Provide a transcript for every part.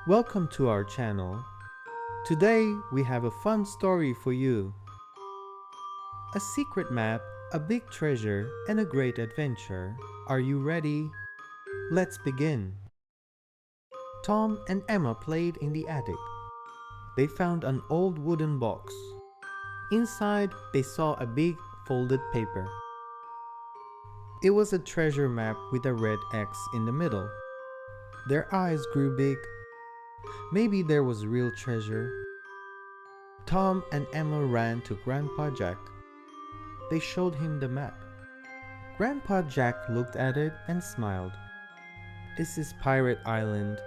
Welcome to our channel. Today we have a fun story for you. A secret map, a big treasure, and a great adventure. Are you ready? Let's begin. Tom and Emma played in the attic. They found an old wooden box. Inside, they saw a big folded paper. It was a treasure map with a red X in the middle. Their eyes grew big. Maybe there was real treasure. Tom and Emma ran to Grandpa Jack. They showed him the map. Grandpa Jack looked at it and smiled. This is Pirate Island.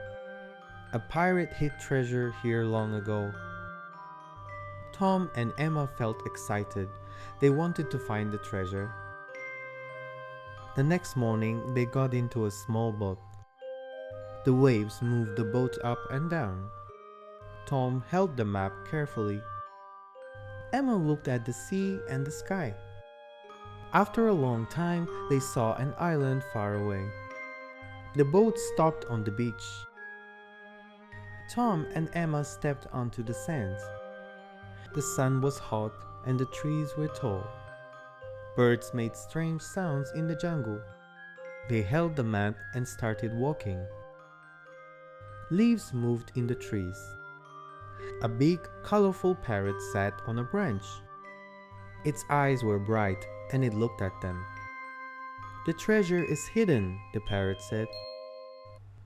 A pirate hid treasure here long ago. Tom and Emma felt excited. They wanted to find the treasure. The next morning, they got into a small boat. The waves moved the boat up and down. Tom held the map carefully. Emma looked at the sea and the sky. After a long time, they saw an island far away. The boat stopped on the beach. Tom and Emma stepped onto the sands. The sun was hot and the trees were tall. Birds made strange sounds in the jungle. They held the map and started walking. Leaves moved in the trees. A big, colorful parrot sat on a branch. Its eyes were bright and it looked at them. "The treasure is hidden," the parrot said.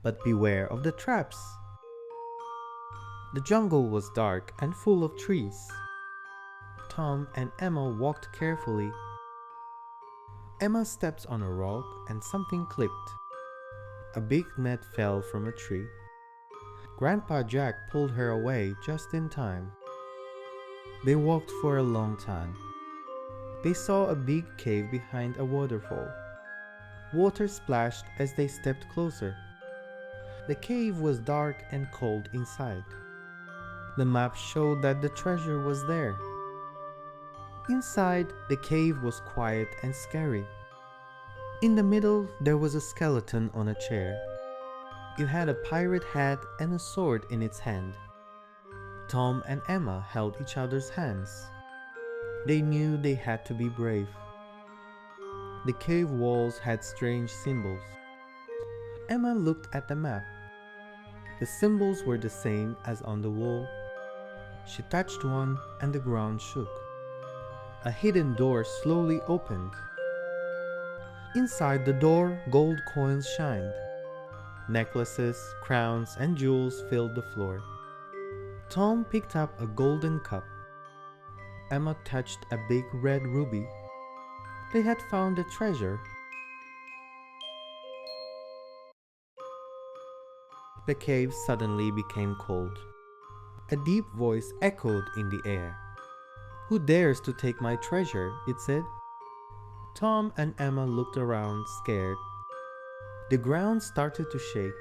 "But beware of the traps." The jungle was dark and full of trees. Tom and Emma walked carefully. Emma stepped on a rock and something clipped. A big net fell from a tree. Grandpa Jack pulled her away just in time. They walked for a long time. They saw a big cave behind a waterfall. Water splashed as they stepped closer. The cave was dark and cold inside. The map showed that the treasure was there. Inside, the cave was quiet and scary. In the middle, there was a skeleton on a chair. It had a pirate hat and a sword in its hand. Tom and Emma held each other's hands. They knew they had to be brave. The cave walls had strange symbols. Emma looked at the map. The symbols were the same as on the wall. She touched one and the ground shook. A hidden door slowly opened. Inside the door, gold coins shined. Necklaces, crowns, and jewels filled the floor. Tom picked up a golden cup. Emma touched a big red ruby. They had found the treasure. The cave suddenly became cold. A deep voice echoed in the air. "Who dares to take my treasure?" it said. Tom and Emma looked around, scared. The ground started to shake.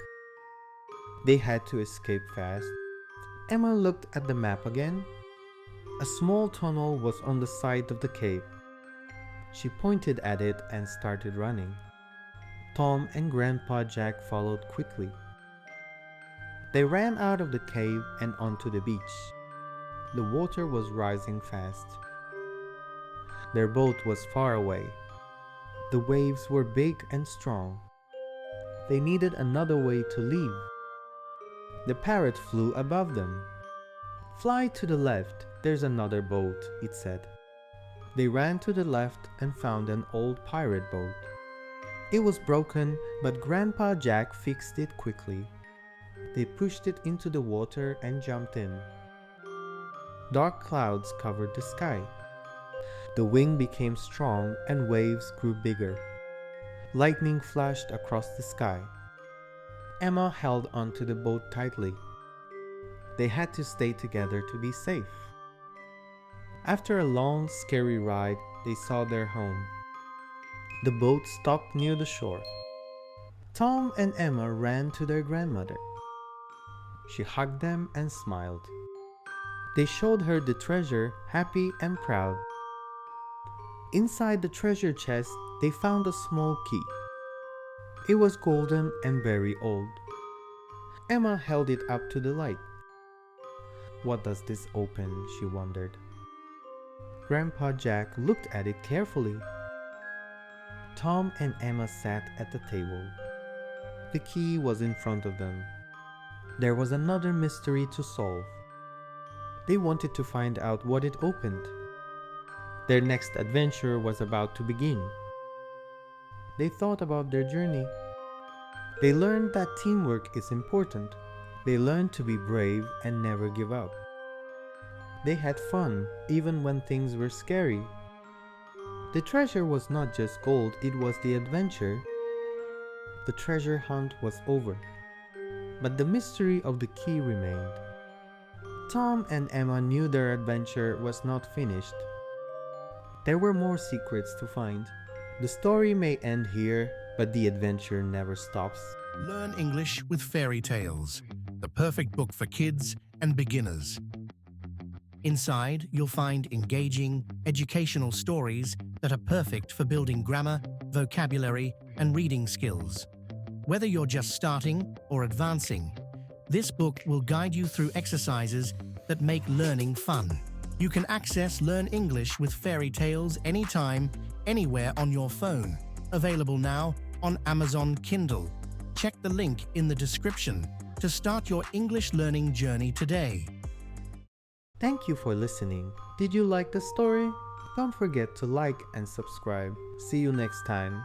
They had to escape fast. Emma looked at the map again. A small tunnel was on the side of the cave. She pointed at it and started running. Tom and Grandpa Jack followed quickly. They ran out of the cave and onto the beach. The water was rising fast. Their boat was far away. The waves were big and strong. They needed another way to leave. The parrot flew above them. "Fly to the left, there's another boat," it said. They ran to the left and found an old pirate boat. It was broken, but Grandpa Jack fixed it quickly. They pushed it into the water and jumped in. Dark clouds covered the sky. The wind became strong and waves grew bigger. Lightning flashed across the sky. Emma held onto the boat tightly. They had to stay together to be safe. After a long, scary ride, they saw their home. The boat stopped near the shore. Tom and Emma ran to their grandmother. She hugged them and smiled. They showed her the treasure, happy and proud. Inside the treasure chest, they found a small key. It was golden and very old. Emma held it up to the light. What does this open? She wondered. Grandpa Jack looked at it carefully. Tom and Emma sat at the table. The key was in front of them. There was another mystery to solve. They wanted to find out what it opened. Their next adventure was about to begin. They thought about their journey. They learned that teamwork is important. They learned to be brave and never give up. They had fun even when things were scary. The treasure was not just gold, it was the adventure. The treasure hunt was over. But the mystery of the key remained. Tom and Emma knew their adventure was not finished. There were more secrets to find. The story may end here, but the adventure never stops. Learn English with Fairy Tales, the perfect book for kids and beginners. Inside, you'll find engaging, educational stories that are perfect for building grammar, vocabulary, and reading skills. Whether you're just starting or advancing, this book will guide you through exercises that make learning fun. You can access Learn English with Fairy Tales anytime, anywhere on your phone. Available now on Amazon Kindle. Check the link in the description to start your English learning journey today. Thank you for listening. Did you like the story? Don't forget to like and subscribe. See you next time.